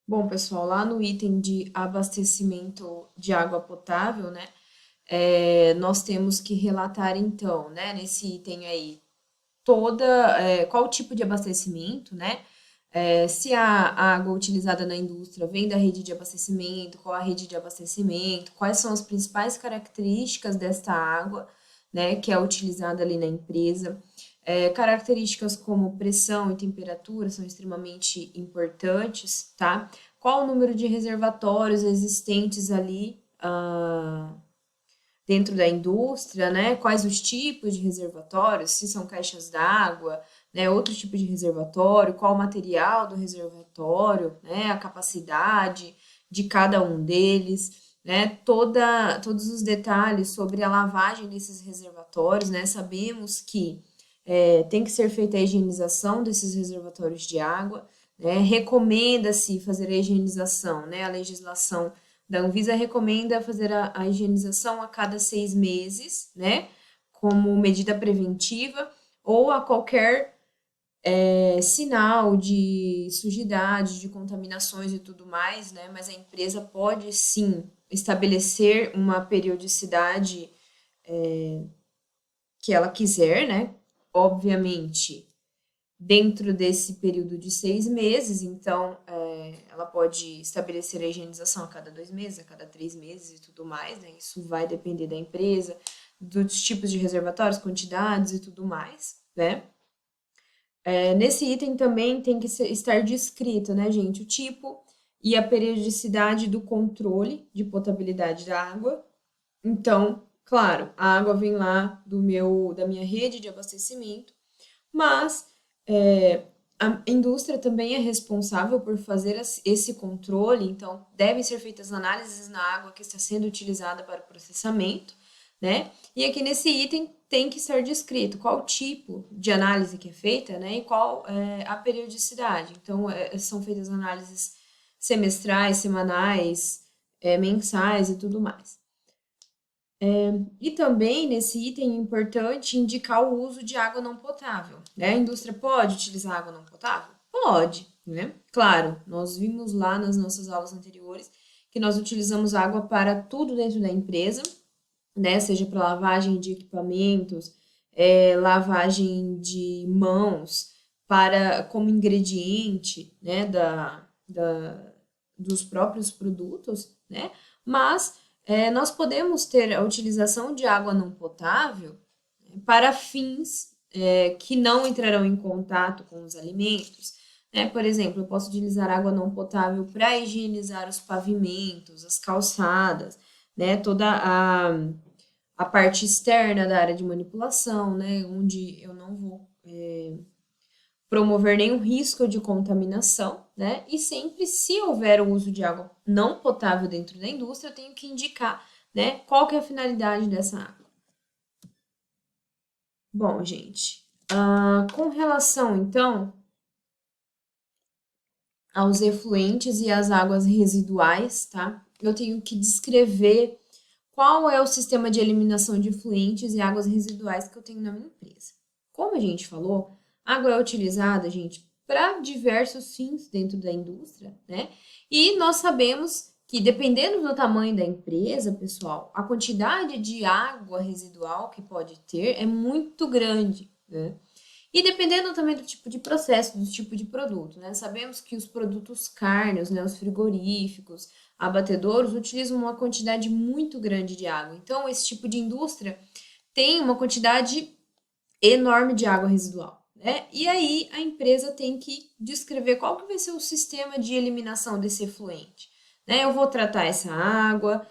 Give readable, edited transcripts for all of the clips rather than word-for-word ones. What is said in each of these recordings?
Bom, pessoal, lá no item de abastecimento de água potável, né, nós temos que relatar então, né, nesse item aí, qual o tipo de abastecimento, né, se a água utilizada na indústria vem da rede de abastecimento, qual a rede de abastecimento, quais são as principais características desta água, né, que é utilizada ali na empresa. Características como pressão e temperatura são extremamente importantes, tá? Qual o número de reservatórios existentes ali dentro da indústria, né? Quais os tipos de reservatórios, se são caixas d'água, né? Outro tipo de reservatório, qual o material do reservatório, né? A capacidade de cada um deles, né? Todos os detalhes sobre a lavagem desses reservatórios, né? Sabemos que tem que ser feita a higienização desses reservatórios de água, né? Recomenda-se fazer a higienização, né? A legislação da Anvisa recomenda fazer a higienização a cada 6 meses, né? Como medida preventiva, ou a qualquer sinal de sujidade, de contaminações e tudo mais, né? Mas a empresa pode sim estabelecer uma periodicidade que ela quiser, né? Obviamente, dentro desse período de 6 meses, então ela pode estabelecer a higienização a cada 2 meses, a cada 3 meses e tudo mais, né? Isso vai depender da empresa, dos tipos de reservatórios, quantidades e tudo mais, né? Nesse item também tem que estar descrito, né, gente, o tipo e a periodicidade do controle de potabilidade da água. Então, claro, a água vem lá da minha rede de abastecimento, mas a indústria também é responsável por fazer esse controle, então devem ser feitas análises na água que está sendo utilizada para o processamento, né? E aqui nesse item tem que estar descrito qual tipo de análise que é feita, né? E qual é a periodicidade. Então, são feitas análises semestrais, semanais, mensais e tudo mais. E também nesse item é importante indicar o uso de água não potável, né? A indústria pode utilizar água não potável? Pode, né? Claro, nós vimos lá nas nossas aulas anteriores que nós utilizamos água para tudo dentro da empresa, né? Seja para lavagem de equipamentos, lavagem de mãos, para como ingrediente, né? Dos próprios produtos, né? Mas nós podemos ter a utilização de água não potável para fins que não entrarão em contato com os alimentos. Né? Por exemplo, eu posso utilizar água não potável para higienizar os pavimentos, as calçadas, né? Toda a parte externa da área de manipulação, né? Onde eu não vou promover nenhum risco de contaminação, né? E sempre, se houver o uso de água não potável dentro da indústria, eu tenho que indicar, né, qual que é a finalidade dessa água. Bom, gente, com relação, então, aos efluentes e às águas residuais, tá? Eu tenho que descrever qual é o sistema de eliminação de efluentes e águas residuais que eu tenho na minha empresa. Como a gente falou, a água é utilizada, gente, para diversos fins dentro da indústria, né? E nós sabemos que, dependendo do tamanho da empresa, pessoal, a quantidade de água residual que pode ter é muito grande, né? E dependendo também do tipo de processo, do tipo de produto, né? Sabemos que os produtos cárneos, né, os frigoríficos, abatedouros, utilizam uma quantidade muito grande de água. Então, esse tipo de indústria tem uma quantidade enorme de água residual, né? E aí a empresa tem que descrever qual que vai ser o sistema de eliminação desse efluente, né? Eu vou tratar essa água,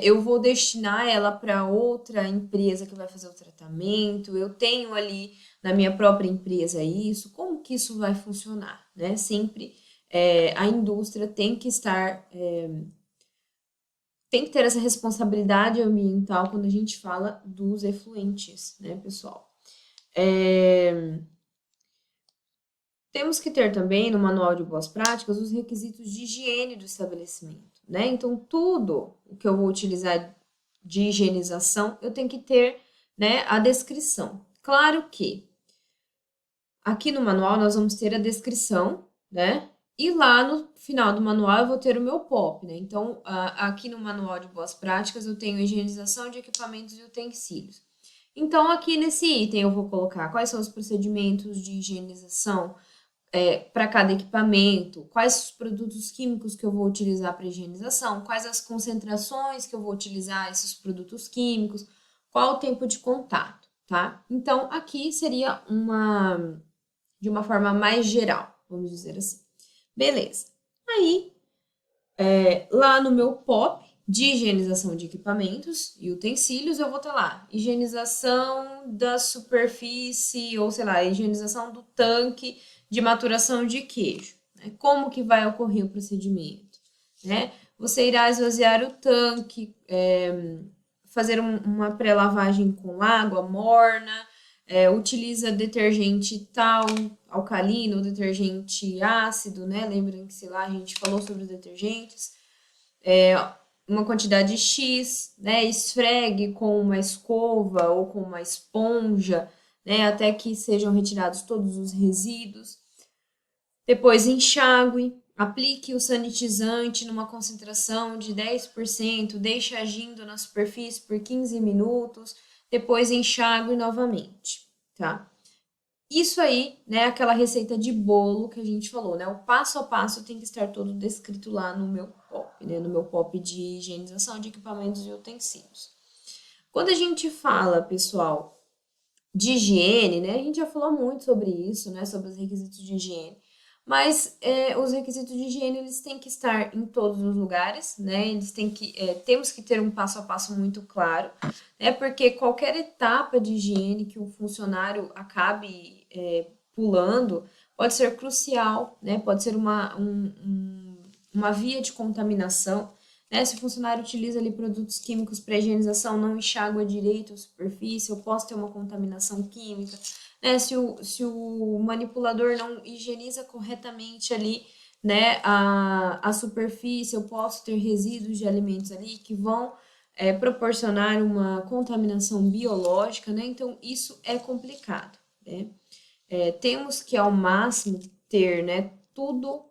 eu vou destinar ela para outra empresa que vai fazer o tratamento, eu tenho ali na minha própria empresa isso, como que isso vai funcionar, né? Sempre a indústria tem que estar, tem que ter essa responsabilidade ambiental quando a gente fala dos efluentes, né, pessoal? Temos que ter também no manual de boas práticas os requisitos de higiene do estabelecimento, né? Então, tudo o que eu vou utilizar de higienização, eu tenho que ter, né, a descrição. Claro que aqui no manual nós vamos ter a descrição, né? E lá no final do manual eu vou ter o meu POP, né? Então, aqui no manual de boas práticas eu tenho higienização de equipamentos e utensílios. Então, aqui nesse item eu vou colocar quais são os procedimentos de higienização para cada equipamento, quais os produtos químicos que eu vou utilizar para higienização, quais as concentrações que eu vou utilizar esses produtos químicos, qual o tempo de contato, tá? Então, aqui seria de uma forma mais geral, vamos dizer assim. Beleza. Aí, lá no meu POP de higienização de equipamentos e utensílios, eu vou estar lá, higienização da superfície, ou sei lá, higienização do tanque de maturação de queijo. Né? Como que vai ocorrer o procedimento? Né? Você irá esvaziar o tanque, fazer uma pré-lavagem com água morna, utiliza detergente tal, alcalino, detergente ácido, né? Lembrem que, sei lá, a gente falou sobre os detergentes. Uma quantidade X, né? Esfregue com uma escova ou com uma esponja, né? Até que sejam retirados todos os resíduos. Depois enxague, aplique o sanitizante numa concentração de 10%, deixe agindo na superfície por 15 minutos, depois enxague novamente, tá? Isso aí, né, aquela receita de bolo que a gente falou, né? O passo a passo tem que estar todo descrito lá no meu POP, né? No meu POP de higienização de equipamentos e utensílios. Quando a gente fala, pessoal, de higiene, né? A gente já falou muito sobre isso, né? Sobre os requisitos de higiene. Mas os requisitos de higiene, eles têm que estar em todos os lugares, né? Eles têm que, temos que ter um passo a passo muito claro, né? Porque qualquer etapa de higiene que o funcionário acabe pulando pode ser crucial, né? Pode ser uma via de contaminação, né? Se o funcionário utiliza ali produtos químicos para higienização, não enxágua direito a superfície, eu posso ter uma contaminação química, né? Se o manipulador não higieniza corretamente ali, né, a superfície, eu posso ter resíduos de alimentos ali que vão proporcionar uma contaminação biológica, né? Então, isso é complicado, né? Temos que, ao máximo, ter, né, tudo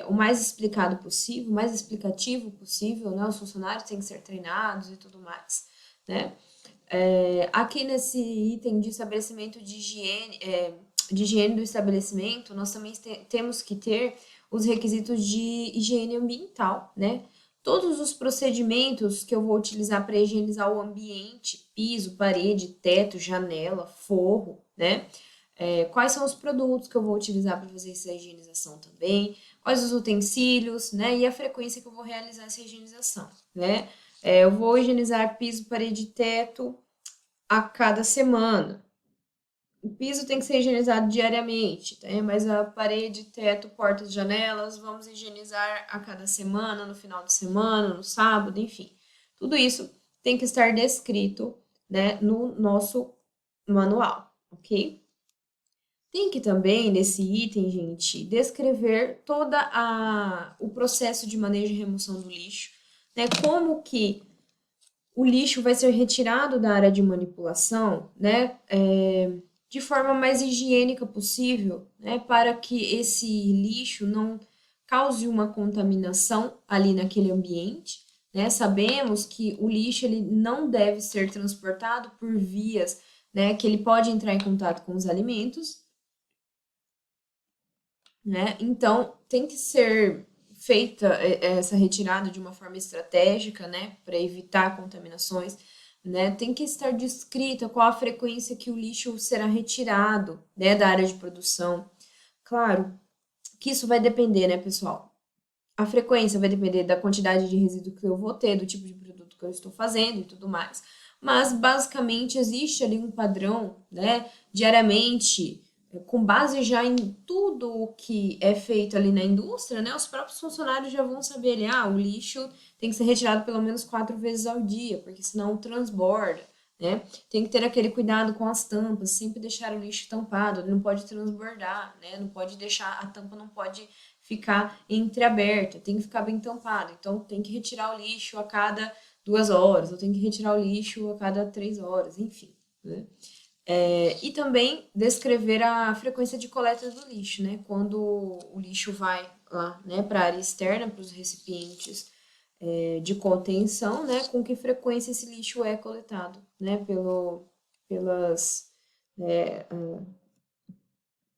o mais explicado possível, o mais explicativo possível, né? Os funcionários têm que ser treinados e tudo mais, né? Aqui nesse item de estabelecimento de higiene do estabelecimento, nós também temos que ter os requisitos de higiene ambiental, né? Todos os procedimentos que eu vou utilizar para higienizar o ambiente, piso, parede, teto, janela, forro, né? Quais são os produtos que eu vou utilizar para fazer essa higienização também, quais os utensílios, né? E a frequência que eu vou realizar essa higienização, né? Eu vou higienizar piso, parede e teto a cada semana. O piso tem que ser higienizado diariamente, tá? Mas a parede, teto, portas e janelas, vamos higienizar a cada semana, no final de semana, no sábado, enfim. Tudo isso tem que estar descrito, né, no nosso manual, ok? Tem que também, nesse item, gente, descrever o processo de manejo e remoção do lixo, né? Como que o lixo vai ser retirado da área de manipulação, né? De forma mais higiênica possível, né? Para que esse lixo não cause uma contaminação ali naquele ambiente, né? Sabemos que o lixo ele não deve ser transportado por vias, né? Que ele pode entrar em contato com os alimentos, né? Então, tem que ser feita essa retirada de uma forma estratégica, né, para evitar contaminações, né? Tem que estar descrita qual a frequência que o lixo será retirado, né, da área de produção. Claro que isso vai depender, né, pessoal? A frequência vai depender da quantidade de resíduo que eu vou ter, do tipo de produto que eu estou fazendo e tudo mais. Mas, basicamente, existe ali um padrão, né, diariamente, com base já em tudo o que é feito ali na indústria, né, os próprios funcionários já vão saber, o lixo tem que ser retirado pelo menos 4 vezes ao dia, porque senão transborda, né? Tem que ter aquele cuidado com as tampas, sempre deixar o lixo tampado, ele não pode transbordar, né? Não pode deixar, a tampa não pode ficar entreaberta, tem que ficar bem tampado. Então, tem que retirar o lixo a cada 2 horas, ou tem que retirar o lixo a cada 3 horas, enfim, né? E também descrever a frequência de coleta do lixo, né? Quando o lixo vai, lá, né, para a área externa, para os recipientes de contenção, né, com que frequência esse lixo é coletado, né,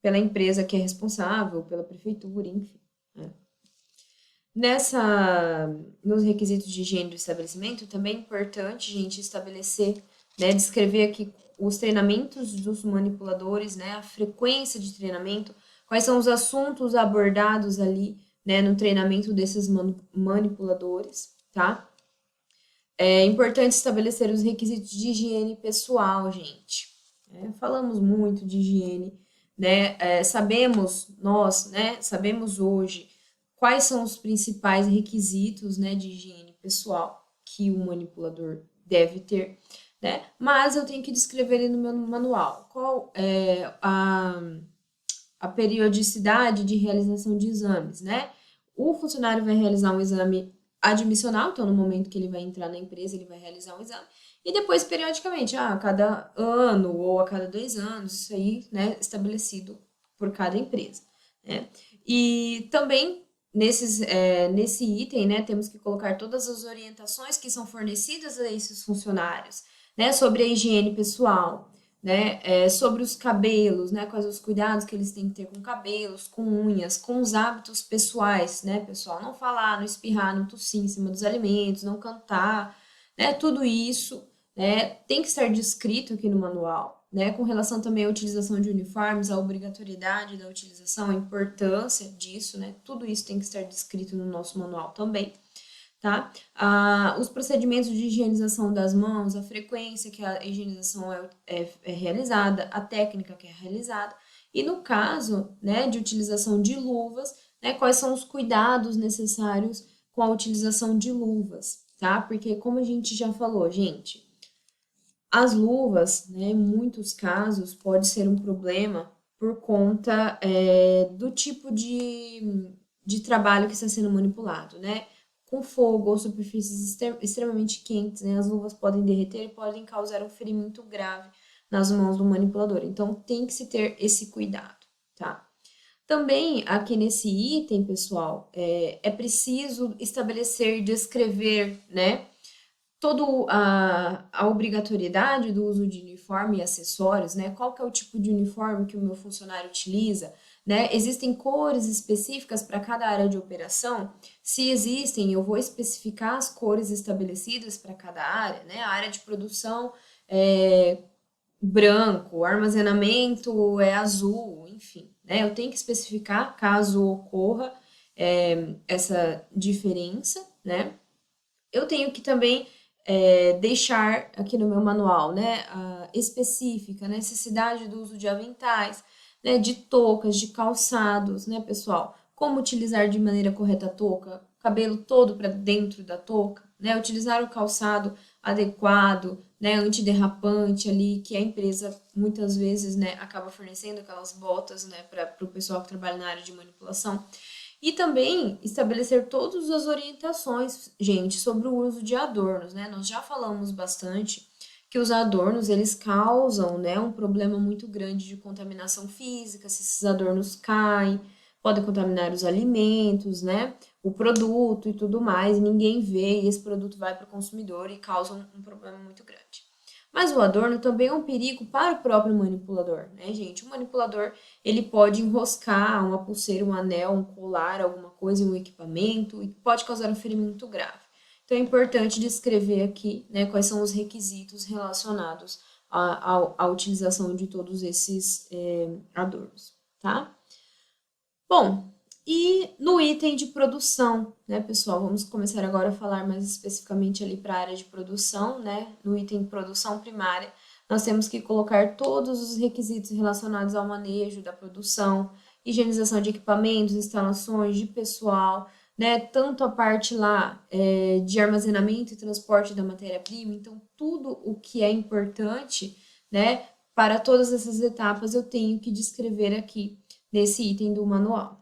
pela empresa que é responsável, pela prefeitura, enfim. Né. Nos requisitos de higiene do estabelecimento, também é importante, gente, estabelecer, né, descrever aqui os treinamentos dos manipuladores, né, a frequência de treinamento, quais são os assuntos abordados ali, né, no treinamento desses manipuladores, tá? É importante estabelecer os requisitos de higiene pessoal, gente. Falamos muito de higiene, né? Sabemos hoje quais são os principais requisitos, né, de higiene pessoal que o manipulador deve ter, né? Mas eu tenho que descrever ele no meu manual. Qual é a periodicidade de realização de exames, né? O funcionário vai realizar um exame admissional, então no momento que ele vai entrar na empresa, ele vai realizar um exame, e depois, periodicamente, a cada ano ou a cada 2 anos, isso aí, né, estabelecido por cada empresa, né? E também, nesse item, né, temos que colocar todas as orientações que são fornecidas a esses funcionários, né, sobre a higiene pessoal, né, sobre os cabelos, né, quais os cuidados que eles têm que ter com cabelos, com unhas, com os hábitos pessoais, né, pessoal, não falar, não espirrar, não tossir em cima dos alimentos, não cantar, né, tudo isso, né, tem que estar descrito aqui no manual, né, com relação também à utilização de uniformes, a obrigatoriedade da utilização, a importância disso, né, tudo isso tem que estar descrito no nosso manual também. Tá? Os procedimentos de higienização das mãos, a frequência que a higienização é realizada, a técnica que é realizada, e no caso, né, de utilização de luvas, né, quais são os cuidados necessários com a utilização de luvas, tá? Porque como a gente já falou, gente, as luvas, né, em muitos casos, pode ser um problema por conta do tipo de trabalho que está sendo manipulado, né? Com fogo ou superfícies extremamente quentes, né, as luvas podem derreter e podem causar um ferimento grave nas mãos do manipulador. Então, tem que se ter esse cuidado, tá? Também, aqui nesse item, pessoal, é preciso estabelecer, descrever, né, toda a obrigatoriedade do uso de uniforme e acessórios, né? Qual que é o tipo de uniforme que o meu funcionário utiliza, né? Existem cores específicas para cada área de operação? Se existem, eu vou especificar as cores estabelecidas para cada área, né? A área de produção é branco, o armazenamento é azul, enfim, né? Eu tenho que especificar caso ocorra essa diferença, né? Eu tenho que também deixar aqui no meu manual, né, específica, a necessidade do uso de aventais, né, de toucas, de calçados, né, pessoal? Como utilizar de maneira correta a touca, cabelo todo para dentro da touca, né, utilizar o calçado adequado, né, antiderrapante ali, que a empresa muitas vezes, né, acaba fornecendo aquelas botas, né, para o pessoal que trabalha na área de manipulação. E também estabelecer todas as orientações, gente, sobre o uso de adornos, né? Nós já falamos bastante que os adornos, eles causam, né, um problema muito grande de contaminação física, se esses adornos caem, podem contaminar os alimentos, né, o produto e tudo mais, e ninguém vê, e esse produto vai para o consumidor e causa um problema muito grande. Mas o adorno também é um perigo para o próprio manipulador, né, gente? O manipulador, ele pode enroscar uma pulseira, um anel, um colar, alguma coisa em um equipamento e pode causar um ferimento grave. Então, é importante descrever aqui, né, quais são os requisitos relacionados à utilização de todos esses adornos, tá? Bom, e no item de produção, né, pessoal? Vamos começar agora a falar mais especificamente ali para a área de produção, né? No item de produção primária, nós temos que colocar todos os requisitos relacionados ao manejo da produção, higienização de equipamentos, instalações, de pessoal, né? Tanto a parte lá de armazenamento e transporte da matéria-prima, então tudo o que é importante, né? Para todas essas etapas eu tenho que descrever aqui nesse item do manual.